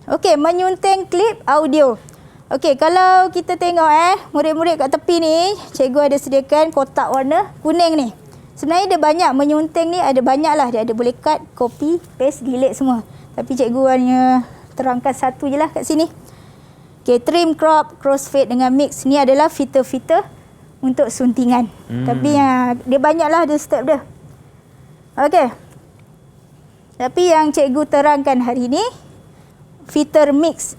Okey, menyunting klip audio. Okey, kalau kita tengok murid-murid kat tepi ni, cikgu ada sediakan kotak warna kuning ni. Sebenarnya dia banyak menyunting ni, ada banyak lah. Dia ada boleh cut, copy, paste, delete semua. Tapi cikgu hanya terangkan satu je lah kat sini. Okey, trim, crop, crossfade dengan mix. Ni adalah fitur-fitur untuk suntingan. Tapi dia banyak lah, ada step dia. Okey. Tapi yang cikgu terangkan hari ni, fitur mix.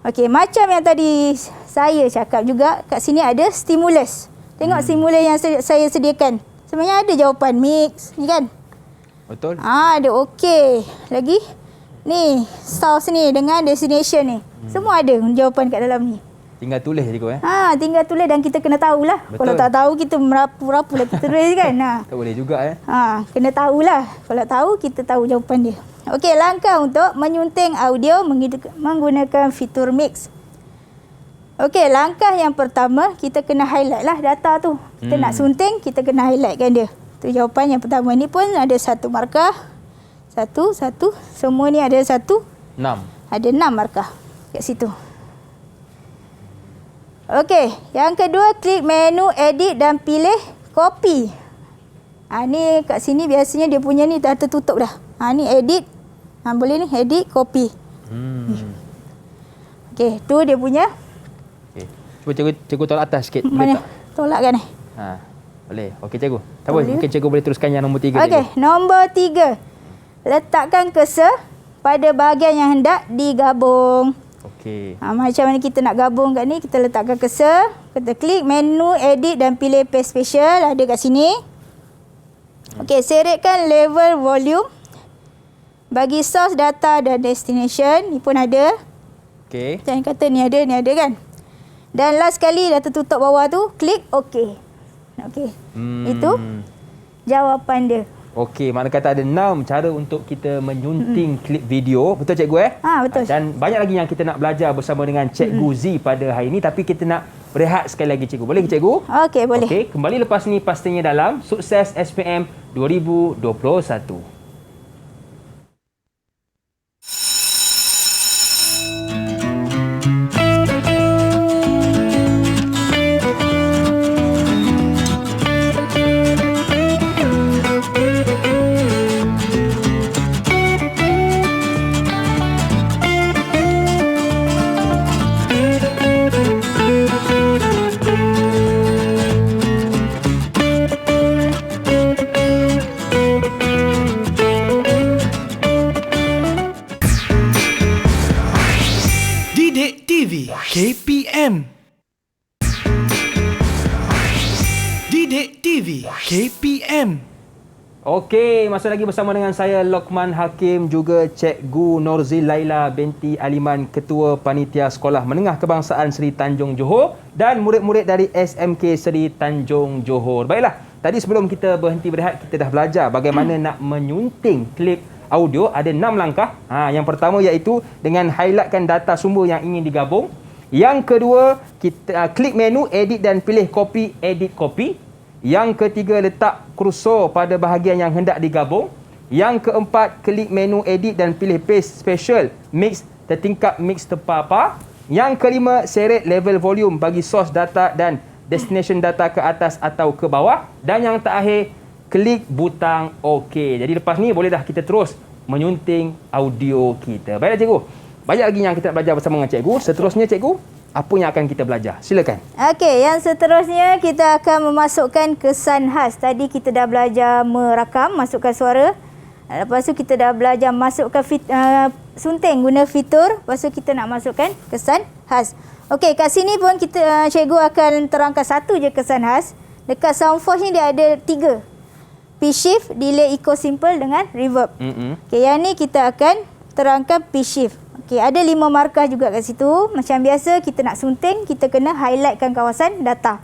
Okey, macam yang tadi saya cakap juga, kat sini ada stimulus. Tengok stimulus yang saya sediakan. Sebenarnya ada jawapan mix, ni kan? Betul. Ada okey. Lagi ni source ni dengan destination ni. Semua ada jawapan kat dalam ni. Tinggal tulis je cikgu tinggal tulis dan kita kena tahulah. Betul. Kalau tak tahu kita merapu-rapu lah kita tulis kan. Tak boleh juga Kena tahulah. Kalau tahu kita tahu jawapan dia. Okey, langkah untuk menyunting audio menggunakan fitur mix. Okey, langkah yang pertama kita kena highlight lah data tu. Kita nak sunting, kita kena highlight kan dia. Tu jawapan yang pertama. Ni pun ada 1 markah. 1. Semua ni ada 1. 6. Ada 6 markah kat situ. Okey, yang kedua, klik menu edit dan pilih copy. Ni kat sini biasanya dia punya ni dah tertutup dah. Ni edit. Boleh ni edit, copy. Okey, tu dia punya. Cuba cikgu tolak atas sikit. Mana? Tolak kan ni? Boleh. Okey cikgu. Tak boleh. Mungkin cikgu boleh teruskan yang nombor 3. Okey, nombor 3. Letakkan cursor pada bahagian yang hendak digabung. Okey. Macam mana kita nak gabung kat ni, kita letakkan cursor, kita klik menu edit dan pilih paste special, ada kat sini. Okey, seretkan level volume bagi source data dan destination, ni pun ada. Okey. Jangan kata ni ada kan. Dan last kali dah tertutup bawah tu, klik OK. Okey. Itu jawapan dia. Okey, mana kata ada 6 cara untuk kita menyunting klip video. Betul cikgu Betul. Dan banyak lagi yang kita nak belajar bersama dengan Cikgu Z pada hari ini, tapi kita nak berehat sekali lagi cikgu. Boleh ke cikgu? Okey, boleh. Okey, kembali lepas ni pastinya dalam Sukses SPM 2021. KPM. Didik TV KPM. Okey, masih lagi bersama dengan saya Lokman Hakim, juga Cikgu Norzil Laila binti Aliman, Ketua Panitia Sekolah Menengah Kebangsaan Seri Tanjung Johor, dan murid-murid dari SMK Seri Tanjung Johor. Baiklah, tadi sebelum kita berhenti berehat, kita dah belajar bagaimana nak menyunting klip audio. Ada 6 langkah. Yang pertama iaitu dengan highlightkan data sumber yang ingin digabung. Yang kedua, kita klik menu edit dan pilih copy, edit copy. Yang ketiga, letak kursor pada bahagian yang hendak digabung. Yang keempat, klik menu edit dan pilih paste special, mix tertingkap, mix terpapar. Yang kelima, seret level volume bagi source data dan destination data ke atas atau ke bawah. Dan yang terakhir, klik butang OK. Jadi lepas ni boleh dah kita terus menyunting audio kita. Baiklah cikgu, banyak lagi yang kita nak belajar bersama dengan cikgu. Seterusnya cikgu, apa yang akan kita belajar? Silakan. Okey, yang seterusnya kita akan memasukkan kesan khas. Tadi kita dah belajar merakam, masukkan suara. Lepas tu kita dah belajar masukkan sunting guna fitur. Lepas tu kita nak masukkan kesan khas. Okey, kat sini pun kita cikgu akan terangkan satu je kesan khas. Dekat Soundforge ni dia ada 3. Pitch shift, delay, echo simple dengan reverb. Okey, yang ni kita akan terangkan pitch shift. Okey, ada 5 markah juga kat situ. Macam biasa kita nak sunting, kita kena highlightkan kawasan data.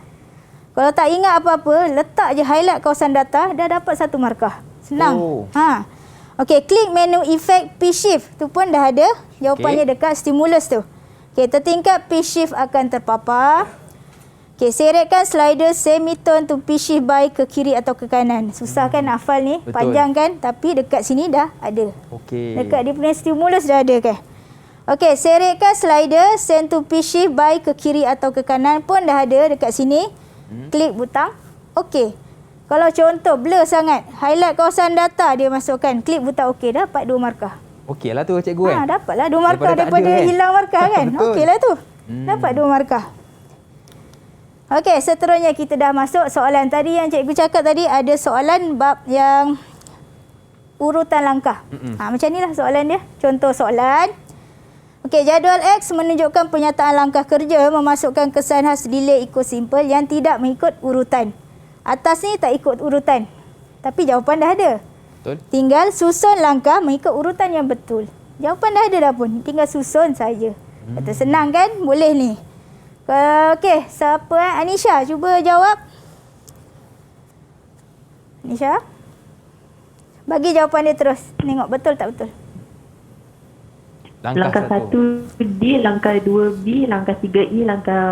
Kalau tak ingat apa-apa, letak je highlight kawasan data, dah dapat 1 markah. Senang. Okey, klik menu effect pitch shift. Tu pun dah ada jawapannya dekat stimulus tu. Okey, tertingkap pitch shift akan terpapar. Okey, seretkan slider semitone to pitch shift by ke kiri atau ke kanan. Susah kan nak hafal ni? Betul. Panjang kan? Tapi dekat sini dah ada. Okey. Dekat dia punya stimulus dah ada kan? Okey, seretkan slider send to pitch shift by ke kiri atau ke kanan pun dah ada dekat sini. Klik butang. Okey. Kalau contoh blur sangat, highlight kawasan data dia masukkan. Klik butang okey, dapat 2 markah. Okey lah tu cikgu kan? Dapatlah 2 markah Daripada tak daripada ada, kan? hilang markah kan? Betul. Okeylah tu. Dapat 2 markah. Okey, seterusnya kita dah masuk soalan tadi yang cikgu cakap tadi, ada soalan bab yang urutan langkah. Macam inilah soalan dia. Contoh soalan. Okey, jadual X menunjukkan penyataan langkah kerja memasukkan kesan khas delay ikut simple yang tidak mengikut urutan. Atas ni tak ikut urutan. Tapi jawapan dah ada. Betul. Tinggal susun langkah mengikut urutan yang betul. Jawapan dah ada dah pun. Tinggal susun saja. Kata senang kan? Boleh ni. Okey, siapa Anisha cuba jawab. Anisha. Bagi jawapan dia terus. Tengok betul tak betul. Langkah 1D, langkah 2B, langkah 3E, langkah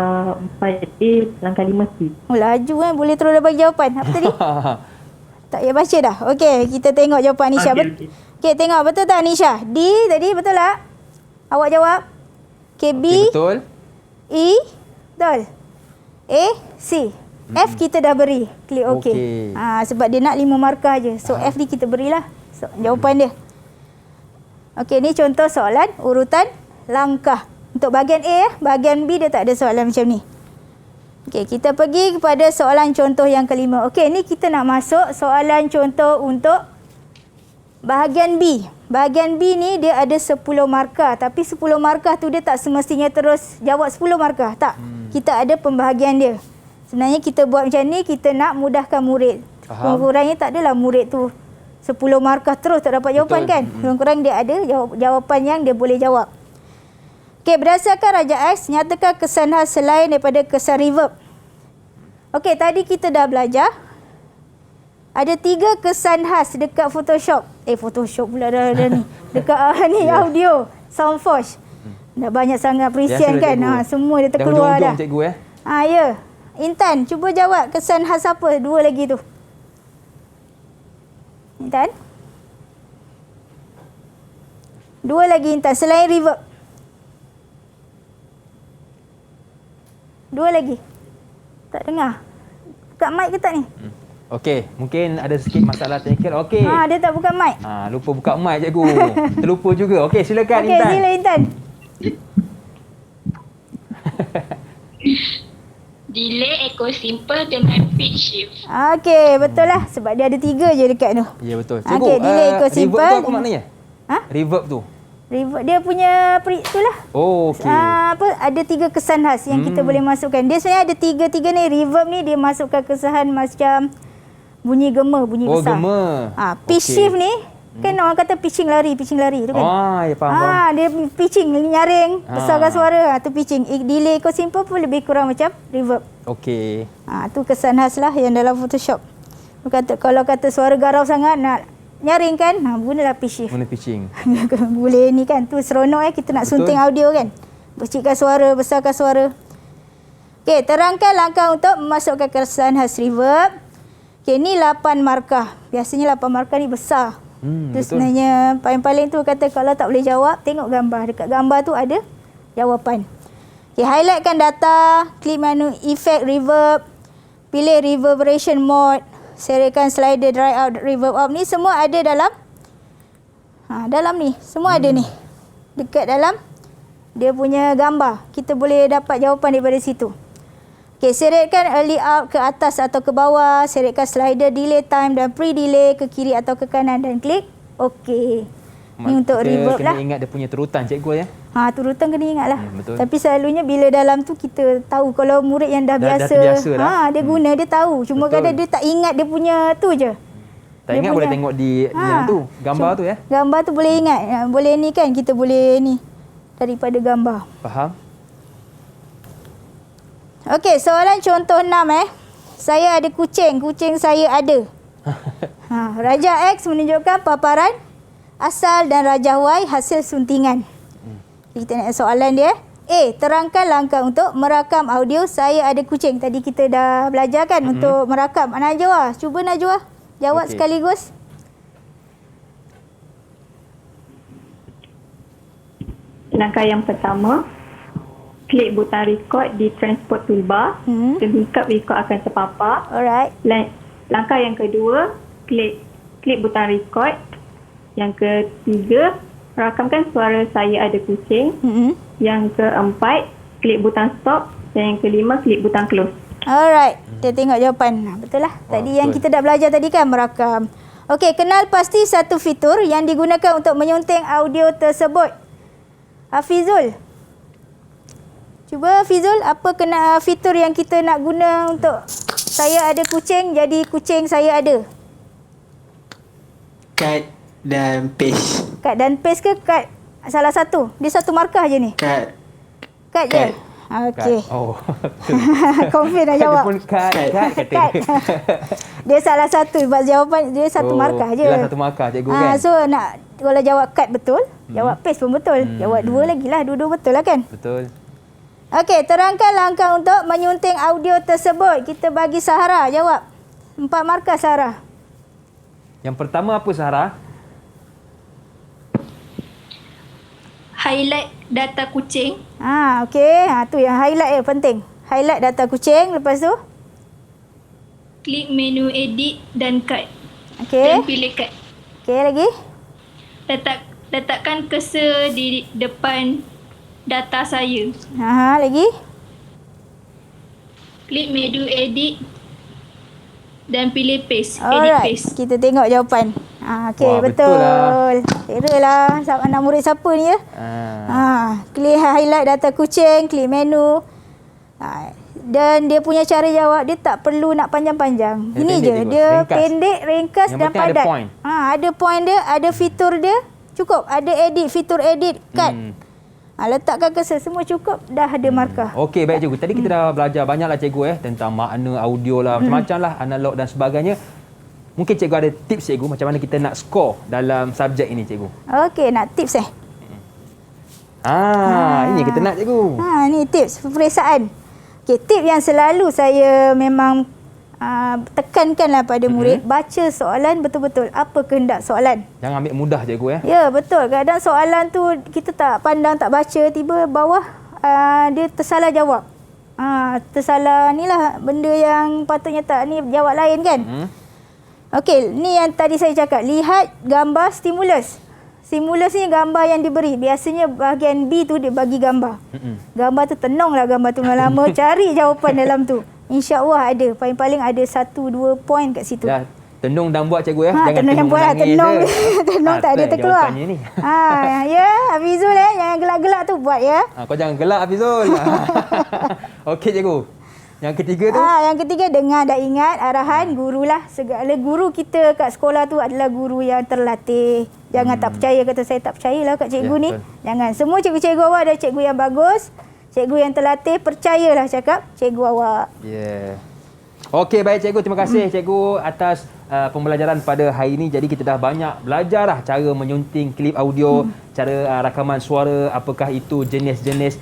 4A, langkah 5C. Oh, laju kan. Boleh terus dah bagi jawapan. Apa tadi? Tak payah baca dah. Okey, kita tengok jawapan Anisha. Okey, tengok betul tak Anisha? D tadi betul tak? Awak jawab. Okay, B. Okay, betul. E. Betul. A. C. F kita dah beri. Klik OK. Sebab dia nak 5 markah je. So, F ni kita berilah. So, jawapan dia. Okey, ni contoh soalan urutan langkah. Untuk bahagian A, bahagian B dia tak ada soalan macam ni. Okey, kita pergi kepada soalan contoh yang kelima. Okey, ni kita nak masuk soalan contoh untuk bahagian B. Bahagian B ni dia ada 10 markah. Tapi 10 markah tu dia tak semestinya terus jawab 10 markah. Tak. Kita ada pembahagian dia. Sebenarnya kita buat macam ni, kita nak mudahkan murid. Kurang-kurangnya tak adalah murid tu 10 markah terus tak dapat jawapan. Betul. Kan? Kurang-kurang dia ada jawapan yang dia boleh jawab. Okey, berdasarkan Raja X, nyatakan kesan khas selain daripada kesan reverb. Okey, tadi kita dah belajar. Ada 3 kesan khas dekat Photoshop. Photoshop pula dah ni. Dekat ni audio, Soundforge. Dah banyak sangat perisian kan? Semua dia terkeluar dah. Cikgu ya. Intan, cuba jawab kesan khas apa? 2 lagi tu. Intan? 2 lagi Intan, selain reverb. 2 lagi. Tak dengar. Buka mic ke tak ni? Okey, mungkin ada sikit masalah teknikal. Okey. Dia tak buka mic. Lupa buka mic cikgu. Terlupa juga. Okey, silakan Intan. Okey, sila Intan. Delay echo simple dengan pitch shift. Okey, betul lah. Sebab dia ada 3 je dekat tu. Ya, betul. Cikgu, Okey, delay echo simple. Reverb tu apa maknanya? Reverb tu? Reverb dia punya itulah. Okey. Ada 3 kesan khas yang kita boleh masukkan. Dia sebenarnya ada 3 ni. Reverb ni dia masukkan kesan macam bunyi gema, bunyi besar. Gema. Pitch shift ni kan orang kata pitching lari tu kan. Ya faham. Dia pitching nyaring, besarkan suara. Tu pitching. Delay echo simple pun lebih kurang macam reverb. Okey. Tu kesan khas lah yang dalam Photoshop. Kalau kata suara garau sangat nak nyaring kan, gunalah pitch shift. Guna pitching. Boleh ni kan, tu seronok kita nak sunting audio kan. Kecilkan suara, besarkan suara. Okey, terangkan langkah untuk memasukkan kesan khas reverb. Okey, ni 8 markah. Biasanya 8 markah ni besar. Sebenarnya paling-paling tu kata kalau tak boleh jawab, tengok gambar. Dekat gambar tu ada jawapan. Okay, highlightkan data, klik menu effect reverb, pilih reverberation mode, seretkan slider dry out reverb up. Ni semua ada dalam dalam ni. Semua ada ni. Dekat dalam dia punya gambar. Kita boleh dapat jawapan daripada situ. Okay, seretkan early out ke atas atau ke bawah, seretkan slider delay time dan pre-delay ke kiri atau ke kanan dan klik OK. Ni untuk reverb lah. Kena ingat dia punya turutan cikgu ya. Turutan kena ingat lah. Betul. Tapi selalunya bila dalam tu kita tahu kalau murid yang dah biasa dia guna, dia tahu. Cuma kadang dia tak ingat dia punya tu je. Tak ingat boleh tengok di yang tu, gambar tu ya. Gambar tu boleh ingat. Boleh ni kan, kita boleh ni daripada gambar. Faham? Okey, soalan contoh 6 Saya ada kucing, kucing saya ada. Raja X menunjukkan paparan asal dan Raja Y hasil suntingan. Kita nak soalan dia. A. Terangkan langkah untuk merakam audio Saya Ada Kucing. Tadi kita dah belajar kan untuk merakam. Najwa, cuba Najwa jawab sekaligus. Langkah yang pertama, klik butang record di transport toolbar. Tingkap record akan terpapar. Alright. Langkah yang kedua, klik butang record. Yang ketiga, rakamkan suara Saya Ada Kucing. Yang keempat, klik butang stop. Dan yang kelima, klik butang close. Alright. Kita tengok jawapan. Betul lah. Tadi yang kita dah belajar tadi kan, merakam. Okey, kenal pasti satu fitur yang digunakan untuk menyunting audio tersebut. Hafizul. Cuba Hafizul, apa kena fitur yang kita nak guna untuk Saya Ada Kucing jadi kucing saya ada? Cut dan paste. Cut dan paste ke cut salah satu? Dia satu markah je ni? Cut. Cut je? Okey. Oh. Confident nak jawab. Dia pun cut kata. Dia salah satu. Jawapan dia satu markah je. Dia satu markah cikgu kan. So nak kalau jawab cut betul, jawab paste pun betul. Jawab dua lagi lah. Dua-dua betul lah kan? Betul. Okey, terangkan langkah untuk menyunting audio tersebut. Kita bagi Sahara jawab. 4 markah Sahara. Yang pertama apa Sahara? Highlight data kucing. Okey. Tu yang highlight penting. Highlight data kucing. Lepas tu? Klik menu edit dan cut. Okey. Dan pilih cut. Okey, lagi? Letakkan cursor di depan data saya. Lagi? Klik menu edit dan pilih paste. Alright. Edit paste. Kita tengok jawapan. Okey, Wah, betul. Kira lah anak murid siapa ni ya? Klik highlight data kucing, klik menu. Dan dia punya cara jawab, dia tak perlu nak panjang-panjang. Ini je, dia ringkas. Pendek, ringkas Yang dan penting ada padat. point. Ada point dia, ada fitur dia. Cukup, ada edit, fitur edit, cut. Letakkan cursor, semua cukup, dah ada markah. Okey, baik cikgu. Tadi kita dah belajar banyaklah cikgu tentang makna audio lah, macam-macam lah, analog dan sebagainya. Mungkin cikgu ada tips cikgu macam mana kita nak skor dalam subjek ini cikgu. Okey, nak tips Ini kita nak cikgu. Ni tips peperiksaan. Okey, tip yang selalu saya memang tekankanlah pada murid, baca soalan betul-betul. Apa kehendak soalan? Jangan ambil mudah cikgu Ya, betul. Kadang soalan tu kita tak pandang, tak baca, tiba bawah dia tersalah jawab. Tersalah ni lah benda yang patutnya tak ni jawab lain kan. Okey, ni yang tadi saya cakap. Lihat gambar stimulus. Stimulus ni gambar yang diberi. Biasanya bahagian B tu dia bagi gambar. Gambar tu tenunglah gambar tu lama. Cari jawapan dalam tu. InsyaAllah ada. Paling-paling ada 1-2 poin kat situ. Dah tenung dan buat cikgu Jangan tenung dan buat. Tenung tak ada terkeluar. Ni. Ya, Hafizul jangan gelak-gelak tu buat ya. Kau jangan gelak Hafizul. Okey cikgu. Yang ketiga tu? Yang ketiga, dengar dan ingat arahan gurulah. Segala guru kita kat sekolah tu adalah guru yang terlatih. Jangan tak percaya, kata saya tak percayalah kat cikgu ni. Betul. Jangan. Semua cikgu-cikgu awak ada cikgu yang bagus. Cikgu yang terlatih, percayalah cakap cikgu awak. Okey, baik cikgu. Terima kasih cikgu atas pembelajaran pada hari ini. Jadi kita dah banyak belajar lah cara menyunting klip audio, cara rakaman suara, apakah itu jenis-jenis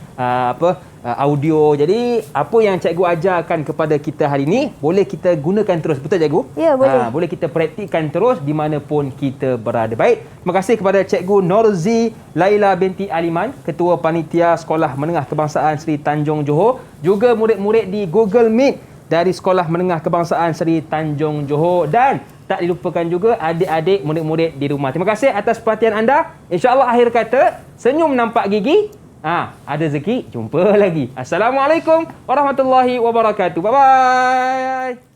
audio. Jadi apa yang cikgu ajarkan kepada kita hari ini boleh kita gunakan terus. Betul cikgu? Ya, boleh. Boleh kita praktikkan terus di mana pun kita berada. Baik, terima kasih kepada cikgu Norzi Laila binti Aliman, Ketua Panitia Sekolah Menengah Kebangsaan Seri Tanjung Johor, juga murid-murid di Google Meet dari Sekolah Menengah Kebangsaan Seri Tanjung Johor, dan tak dilupakan juga adik-adik murid-murid di rumah. Terima kasih atas perhatian anda. InsyaAllah akhir kata, senyum nampak gigi, ada rezeki, jumpa lagi. Assalamualaikum warahmatullahi wabarakatuh. Bye-bye.